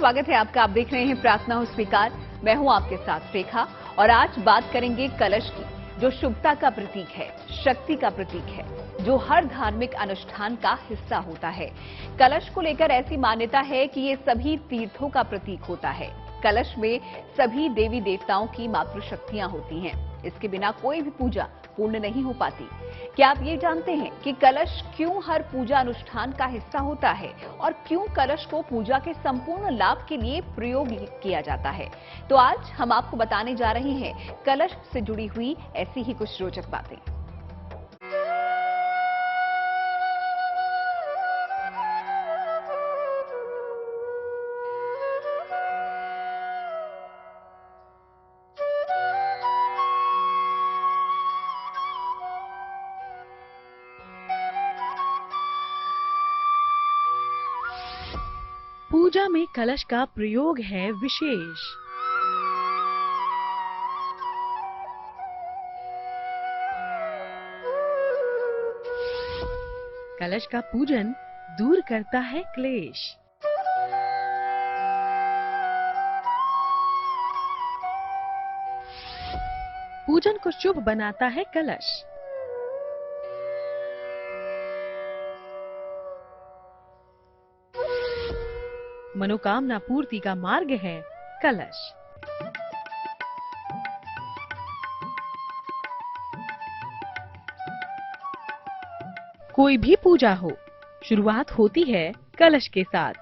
स्वागत है आपका। आप देख रहे हैं प्रार्थना हो स्वीकार। मैं हूं आपके साथ रेखा और आज बात करेंगे कलश की, जो शुभता का प्रतीक है, शक्ति का प्रतीक है, जो हर धार्मिक अनुष्ठान का हिस्सा होता है। कलश को लेकर ऐसी मान्यता है कि ये सभी तीर्थों का प्रतीक होता है। कलश में सभी देवी देवताओं की मातृशक्तियां होती हैं। इसके बिना कोई भी पूजा पूर्ण नहीं हो पाती। क्या आप ये जानते हैं कि कलश क्यों हर पूजा अनुष्ठान का हिस्सा होता है और क्यों कलश को पूजा के संपूर्ण लाभ के लिए प्रयोग किया जाता है? तो आज हम आपको बताने जा रहे हैं कलश से जुड़ी हुई ऐसी ही कुछ रोचक बातें। पूजा में कलश का प्रयोग है विशेष। कलश का पूजन दूर करता है क्लेश। पूजन को शुभ बनाता है कलश। मनोकामना पूर्ति का मार्ग है कलश। कोई भी पूजा हो, शुरुआत होती है कलश के साथ।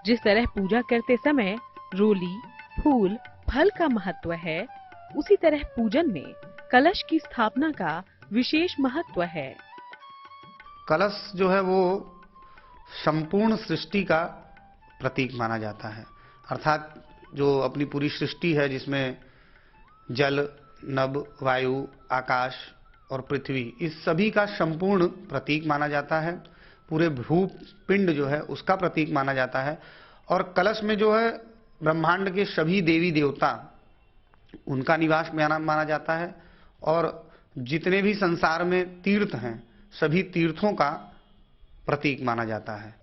जिस तरह पूजा करते समय रोली, फूल, फल का महत्व है, उसी तरह पूजन में कलश की स्थापना का विशेष महत्व है। कलश जो है वो संपूर्ण सृष्टि का प्रतीक माना जाता है। अर्थात जो अपनी पूरी सृष्टि है, जिसमें जल, नभ, वायु, आकाश और पृथ्वी, इस सभी का संपूर्ण प्रतीक माना जाता है। पूरे भू पिंड जो है उसका प्रतीक माना जाता है। और कलश में जो है ब्रह्मांड के सभी देवी देवता, उनका निवास माना जाता है। और जितने भी संसार में तीर्थ हैं, सभी तीर्थों का प्रतीक माना जाता है।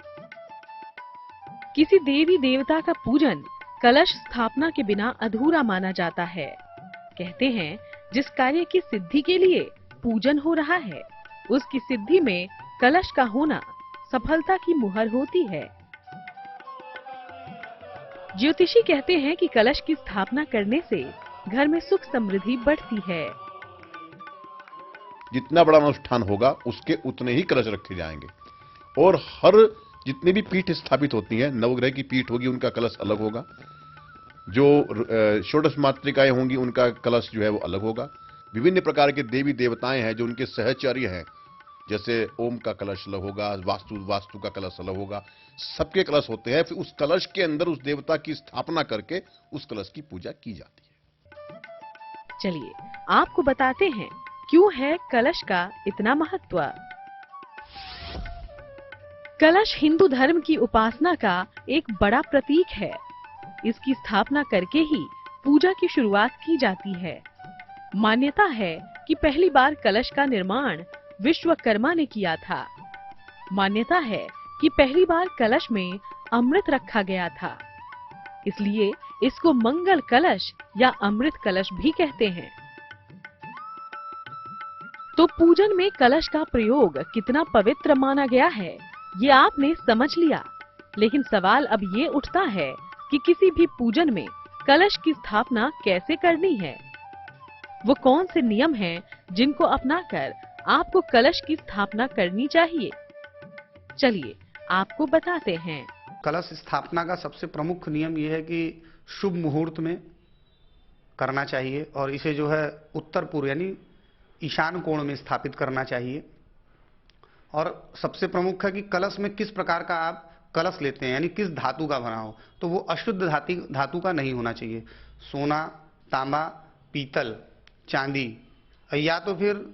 किसी देवी देवता का पूजन कलश स्थापना के बिना अधूरा माना जाता है। कहते हैं, जिस कार्य की सिद्धि के लिए पूजन हो रहा है, उसकी सिद्धि में कलश का होना सफलता की मुहर होती है। ज्योतिषी कहते हैं कि कलश की स्थापना करने से घर में सुख समृद्धि बढ़ती है। जितना बड़ा अनुष्ठान होगा उसके उतने ही कलश रखे जाएंगे। और हर जितनी भी पीठ स्थापित होती हैं, नवग्रह की पीठ होगी उनका कलश अलग होगा। जो षोडश मातृकाएं होंगी उनका कलश जो है वो अलग होगा। विभिन्न प्रकार के देवी देवताएं हैं जो उनके सहचर्य हैं, जैसे ओम का कलश अलग होगा, वास्तु का कलश अलग होगा। सबके कलश होते हैं। फिर उस कलश के अंदर उस देवता की स्थापना करके उस कलश की पूजा की जाती है। चलिए आपको बताते हैं क्यों है कलश का इतना महत्व। कलश हिंदू धर्म की उपासना का एक बड़ा प्रतीक है। इसकी स्थापना करके ही पूजा की शुरुआत की जाती है। मान्यता है कि पहली बार कलश का निर्माण विश्वकर्मा ने किया था। मान्यता है कि पहली बार कलश में अमृत रखा गया था, इसलिए इसको मंगल कलश या अमृत कलश भी कहते हैं। तो पूजन में कलश का प्रयोग कितना पवित्र माना गया है, ये आपने समझ लिया। लेकिन सवाल अब ये उठता है कि किसी भी पूजन में कलश की स्थापना कैसे करनी है। वो कौन से नियम हैं जिनको अपनाकर आपको कलश की स्थापना करनी चाहिए? चलिए आपको बताते हैं। कलश स्थापना का सबसे प्रमुख नियम यह है कि शुभ मुहूर्त में करना चाहिए और इसे जो है उत्तर पूर्व यानी ईशान कोण में स्थापित करना चाहिए। और सबसे प्रमुख है कि कलश में किस प्रकार का आप कलश लेते हैं, यानी किस धातु का बना हो। तो वो अशुद्ध धातु का नहीं होना चाहिए। सोना, तांबा, पीतल, चांदी, या तो फिर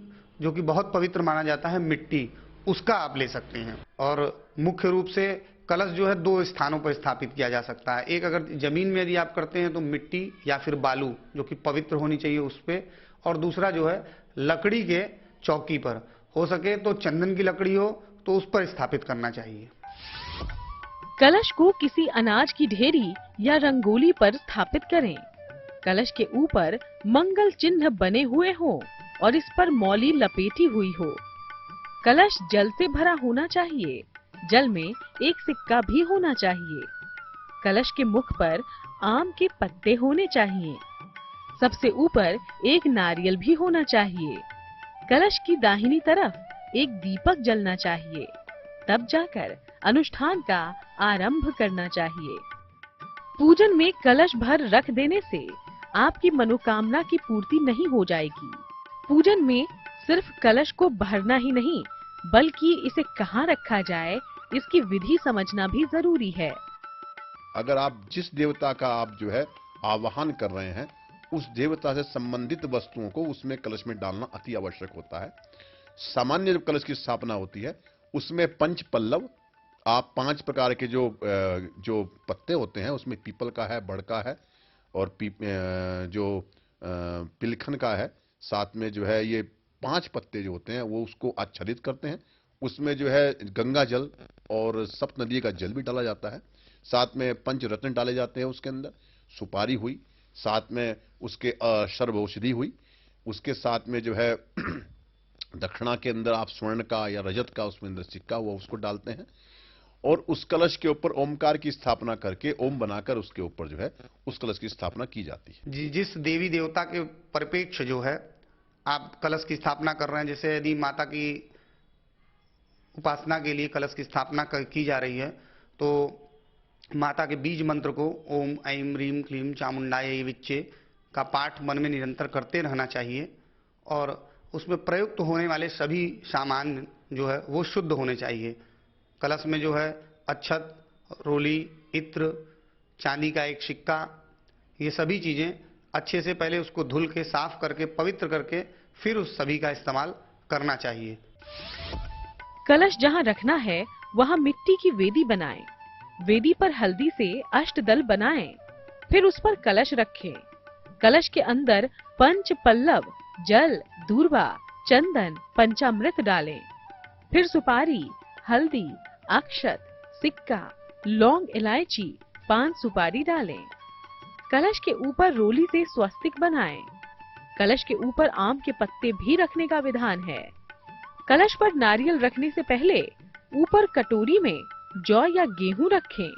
जो कि बहुत पवित्र माना जाता है मिट्टी, उसका आप ले सकते हैं। और मुख्य रूप से कलश जो है 2 स्थानों पर स्थापित किया जा सकता है। एक, अगर जमीन में यदि आप करते हैं तो मिट्टी या फिर बालू जो कि पवित्र होनी चाहिए उस पे। और दूसरा जो है लकड़ी के चौकी पर, हो सके तो चंदन की लकड़ी हो तो उस पर स्थापित करना चाहिए। कलश को किसी अनाज की ढेरी या रंगोली पर स्थापित करें। कलश के ऊपर मंगल चिन्ह बने हुए हों और इस पर मौली लपेटी हुई हो। कलश जल से भरा होना चाहिए। जल में एक सिक्का भी होना चाहिए। कलश के मुख पर आम के पत्ते होने चाहिए। सबसे ऊपर एक नारियल भी होना चाहिए। कलश की दाहिनी तरफ एक दीपक जलना चाहिए। तब जाकर अनुष्ठान का आरंभ करना चाहिए। पूजन में कलश भर रख देने से आपकी मनोकामना की पूर्ति नहीं हो जाएगी। पूजन में सिर्फ कलश को भरना ही नहीं, बल्कि इसे कहाँ रखा जाए, इसकी विधि समझना भी जरूरी है। अगर आप जिस देवता का आप जो है आवाहन कर रहे हैं, उस देवता से संबंधित वस्तुओं को उसमें कलश में डालना अति आवश्यक होता है। सामान्य जब कलश की स्थापना होती है, उसमें पंच पल्लव, आप 5 प्रकार के जो पत्ते होते हैं, उसमें पीपल का है, बड़ का है और पिलखन का है। साथ में जो है ये 5 पत्ते जो होते हैं वो उसको आच्छादित करते हैं। उसमें जो है गंगा जल और सप्त नदी का जल भी डाला जाता है। साथ में पंच रत्न डाले जाते हैं उसके अंदर। सुपारी हुई, साथ में उसके सर्व औषधि हुई। उसके साथ में जो है दक्षिणा के अंदर आप स्वर्ण का या रजत का उसमें अंदर सिक्का हुआ उसको डालते हैं और उस कलश के ऊपर ओमकार की स्थापना करके ओम बनाकर उसके ऊपर जो है उस कलश की स्थापना की जाती है। जी, जिस देवी देवता के परिपेक्ष जो है आप कलश की स्थापना कर रहे हैं, जैसे यदि माता की उपासना के लिए कलश की स्थापना की जा रही है, तो माता के बीज मंत्र को ओम ऐं ह्रीं क्लीं चामुंडायै विच्चे का पाठ मन में निरंतर करते रहना चाहिए और उसमें प्रयुक्त होने वाले सभी सामान जो है वो शुद्ध होने चाहिए। कलश में जो है अक्षत, रोली, इत्र, चांदी का एक सिक्का, ये सभी चीजें अच्छे से पहले उसको धुल के साफ करके पवित्र करके फिर उस सभी का इस्तेमाल करना चाहिए। कलश जहाँ रखना है वहाँ मिट्टी की वेदी बनाएं। वेदी पर हल्दी से अष्टदल बनाएं। फिर उस पर कलश रखें। कलश के अंदर पंच पल्लव, जल, दूर्वा, चंदन, पंचामृत डालें। फिर सुपारी, हल्दी, अक्षत, सिक्का, लौंग, इलायची, पान सुपारी डालें। कलश के ऊपर रोली से स्वस्तिक बनाएं। कलश के ऊपर आम के पत्ते भी रखने का विधान है। कलश पर नारियल रखने से पहले ऊपर कटोरी में जौ या गेहूं रखें।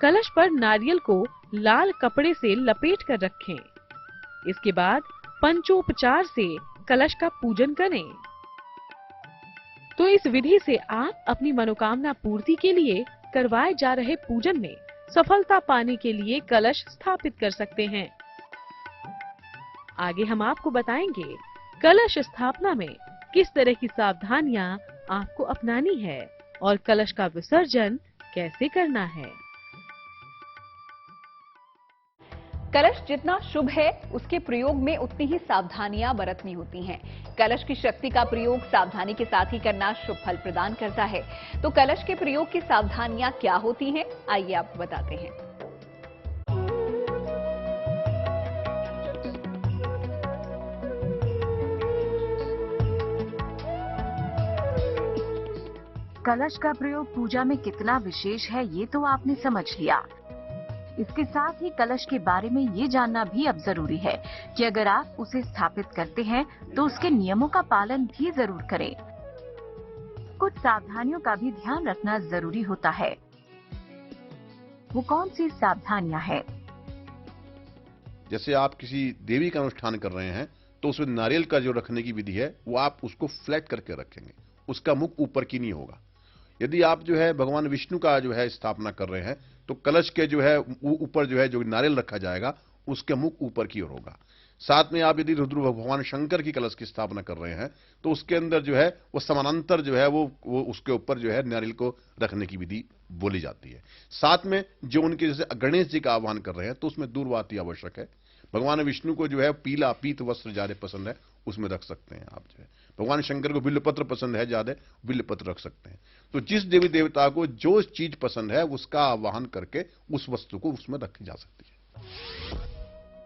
कलश पर नारियल को लाल कपड़े से लपेट कर रखें। इसके बाद पंचोपचार से कलश का पूजन करें। तो इस विधि से आप अपनी मनोकामना पूर्ति के लिए करवाए जा रहे पूजन में सफलता पाने के लिए कलश स्थापित कर सकते हैं। आगे हम आपको बताएंगे कलश स्थापना में किस तरह की सावधानियां आपको अपनानी है और कलश का विसर्जन कैसे करना है। कलश जितना शुभ है, उसके प्रयोग में उतनी ही सावधानियां बरतनी होती हैं। कलश की शक्ति का प्रयोग सावधानी के साथ ही करना शुभ फल प्रदान करता है। तो कलश के प्रयोग की सावधानियां क्या होती हैं, आइए आपको बताते हैं। कलश का प्रयोग पूजा में कितना विशेष है ये तो आपने समझ लिया। इसके साथ ही कलश के बारे में ये जानना भी अब जरूरी है कि अगर आप उसे स्थापित करते हैं तो उसके नियमों का पालन भी जरूर करें। कुछ सावधानियों का भी ध्यान रखना जरूरी होता है। वो कौन सी सावधानियां हैं? जैसे आप किसी देवी का अनुष्ठान कर रहे हैं तो उसमें नारियल का जो रखने की विधि है वो आप उसको फ्लैट करके रखेंगे, उसका मुख ऊपर की नहीं होगा। यदि आप जो है भगवान विष्णु का जो है स्थापना कर रहे हैं तो कलश के जो है ऊपर जो है जो नारियल रखा जाएगा उसके मुख ऊपर की ओर होगा। साथ में आप यदि रुद्र भगवान शंकर की कलश की स्थापना कर रहे हैं तो उसके अंदर जो है वो समानांतर जो है वो उसके ऊपर जो है नारियल को रखने की विधि बोली जाती है। साथ में जो उनके जैसे गणेश जी का आह्वान कर रहे हैं तो उसमें दूर्वा अति आवश्यक है। भगवान विष्णु को जो है पीला पीत वस्त्र ज्यादा पसंद है, उसमें रख सकते हैं आप जो है। भगवान शंकर को बिल्वपत्र पसंद है ज्यादा, बिल्वपत्र रख सकते हैं। तो जिस देवी देवता को जो चीज पसंद है उसका आह्वान करके उस वस्तु को उसमें रखी जा सकती है।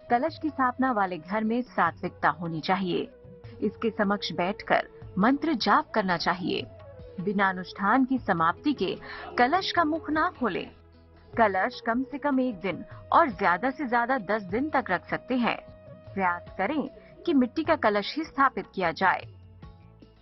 कलश की स्थापना वाले घर में सात्विकता होनी चाहिए। इसके समक्ष बैठकर मंत्र जाप करना चाहिए। बिना अनुष्ठान की समाप्ति के कलश का मुख ना खोलें। कलश कम से कम 1 दिन और ज्यादा से ज्यादा 10 दिन तक रख सकते हैं। प्रयास करें कि मिट्टी का कलश ही स्थापित किया जाए।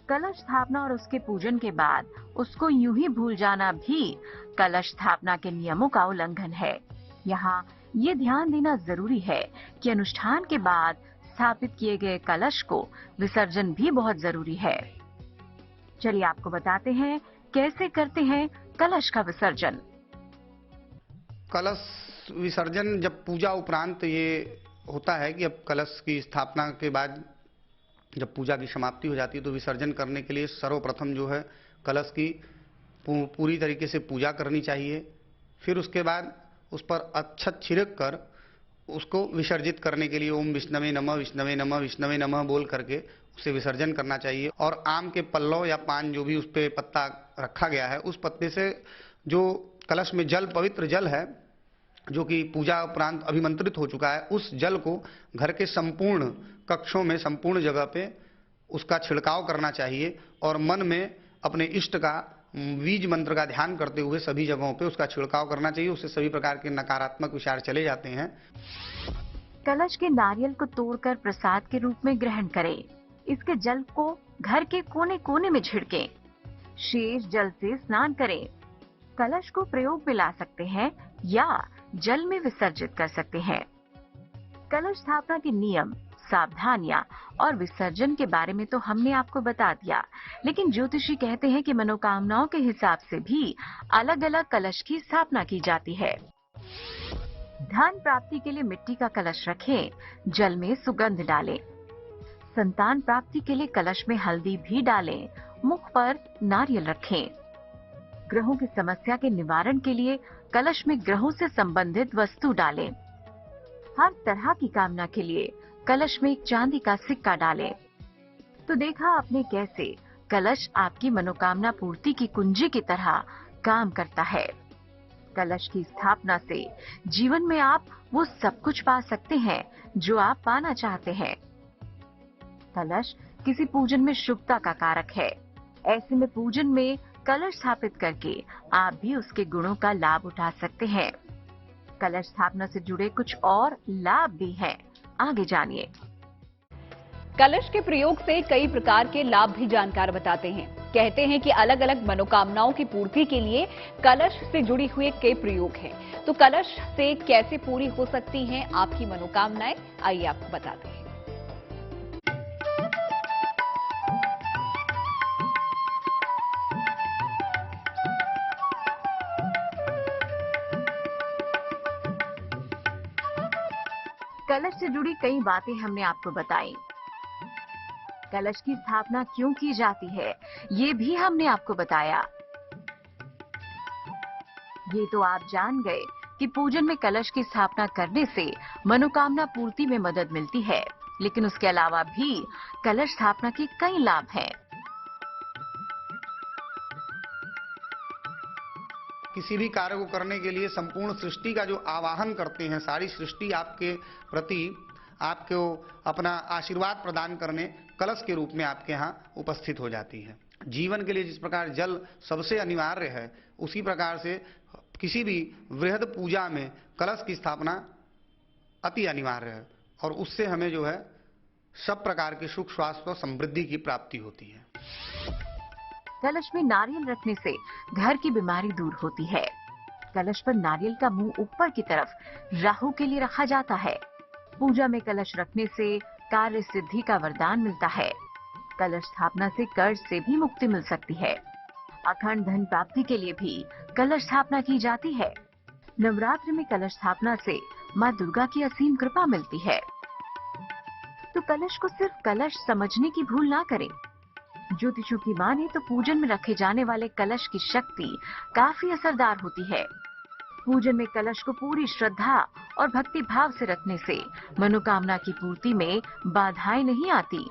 कलश स्थापना और उसके पूजन के बाद उसको यूं ही भूल जाना भी कलश स्थापना के नियमों का उल्लंघन है। यहाँ ये ध्यान देना जरूरी है कि अनुष्ठान के बाद स्थापित किए गए कलश को विसर्जन भी बहुत जरूरी है। चलिए आपको बताते हैं कैसे करते हैं कलश का विसर्जन। कलश विसर्जन जब पूजा उपरांत ये होता है कि अब कलश की स्थापना के बाद जब पूजा की समाप्ति हो जाती है तो विसर्जन करने के लिए सर्वप्रथम जो है कलश की पूरी तरीके से पूजा करनी चाहिए। फिर उसके बाद उस पर अक्षत छिड़क कर उसको विसर्जित करने के लिए ओम विष्णवे नमः विष्णवे नमः विष्णवे नमः बोल करके उसे विसर्जन करना चाहिए। और आम के पल्लव या पान जो भी उस पे पत्ता रखा गया है उस पत्ते से जो कलश में जल, पवित्र जल है जो कि पूजा उपरांत अभिमंत्रित हो चुका है, उस जल को घर के संपूर्ण कक्षों में, संपूर्ण जगह पे उसका छिड़काव करना चाहिए और मन में अपने इष्ट का बीज मंत्र का ध्यान करते हुए सभी जगहों पे उसका छिड़काव करना चाहिए। उससे सभी प्रकार के नकारात्मक विचार चले जाते हैं। कलश के नारियल को तोड़कर प्रसाद के रूप में ग्रहण करें। इसके जल को घर के कोने कोने में छिड़कें। शेष जल से स्नान करें। कलश को प्रयोग में ला सकते हैं या जल में विसर्जित कर सकते हैं। कलश स्थापना के नियम, सावधानियां और विसर्जन के बारे में तो हमने आपको बता दिया, लेकिन ज्योतिषी कहते हैं कि मनोकामनाओं के हिसाब से भी अलग अलग कलश की स्थापना की जाती है। धन प्राप्ति के लिए मिट्टी का कलश रखें, जल में सुगंध डालें। संतान प्राप्ति के लिए कलश में हल्दी भी डालें, मुख पर नारियल रखें। ग्रहों की समस्या के निवारण के लिए कलश में ग्रहों से संबंधित वस्तु डालें। हर तरह की कामना के लिए कलश में एक चांदी का सिक्का डालें। तो देखा आपने कैसे कलश आपकी मनोकामना पूर्ति की कुंजी की तरह काम करता है। कलश की स्थापना से जीवन में आप वो सब कुछ पा सकते हैं जो आप पाना चाहते हैं। कलश किसी पूजन में शुभता का कारक है। ऐसे में पूजन में कलश स्थापित करके आप भी उसके गुणों का लाभ उठा सकते हैं। कलश स्थापना से जुड़े कुछ और लाभ भी हैं, आगे जानिए। कलश के प्रयोग से कई प्रकार के लाभ भी जानकार बताते हैं। कहते हैं कि अलग अलग मनोकामनाओं की पूर्ति के लिए कलश से जुड़ी हुए कई प्रयोग हैं। तो कलश से कैसे पूरी हो सकती हैं आपकी मनोकामनाएं, आइए आपको बताते हैं। कलश से जुड़ी कई बातें हमने आपको बताई। कलश की स्थापना क्यों की जाती है, ये भी हमने आपको बताया। ये तो आप जान गए कि पूजन में कलश की स्थापना करने से मनोकामना पूर्ति में मदद मिलती है, लेकिन उसके अलावा भी कलश स्थापना के कई लाभ हैं। किसी भी कार्य को करने के लिए संपूर्ण सृष्टि का जो आवाहन करते हैं, सारी सृष्टि आपके प्रति आपको अपना आशीर्वाद प्रदान करने कलश के रूप में आपके यहाँ उपस्थित हो जाती है। जीवन के लिए जिस प्रकार जल सबसे अनिवार्य है, उसी प्रकार से किसी भी वृहद पूजा में कलश की स्थापना अति अनिवार्य है और उससे हमें जो है सब प्रकार के सुख, स्वास्थ्य और समृद्धि की प्राप्ति होती है। कलश में नारियल रखने से घर की बीमारी दूर होती है। कलश पर नारियल का मुंह ऊपर की तरफ राहु के लिए रखा जाता है। पूजा में कलश रखने से कार्य सिद्धि का वरदान मिलता है। कलश स्थापना से कर्ज से भी मुक्ति मिल सकती है। अखंड धन प्राप्ति के लिए भी कलश स्थापना की जाती है। नवरात्र में कलश स्थापना से माँ दुर्गा की असीम कृपा मिलती है। तो कलश को सिर्फ कलश समझने की भूल ना करें। ज्योतिषों की माने तो पूजन में रखे जाने वाले कलश की शक्ति काफी असरदार होती है। पूजन में कलश को पूरी श्रद्धा और भक्ति भाव से रखने से मनोकामना की पूर्ति में बाधाएं नहीं आती।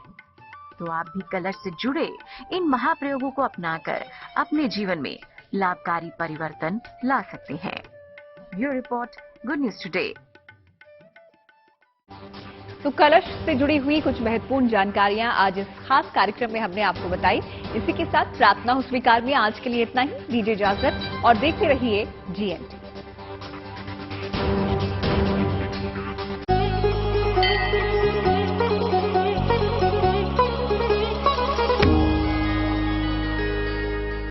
तो आप भी कलश से जुड़े इन महाप्रयोगों को अपनाकर अपने जीवन में लाभकारी परिवर्तन ला सकते हैं। Bureau report, good news today. तो कलश से जुड़ी हुई कुछ महत्वपूर्ण जानकारियां आज इस खास कार्यक्रम में हमने आपको बताई। इसी के साथ प्रार्थना हो स्वीकार में आज के लिए इतना ही। दीजिए इजाजत और देखते रहिए GNT।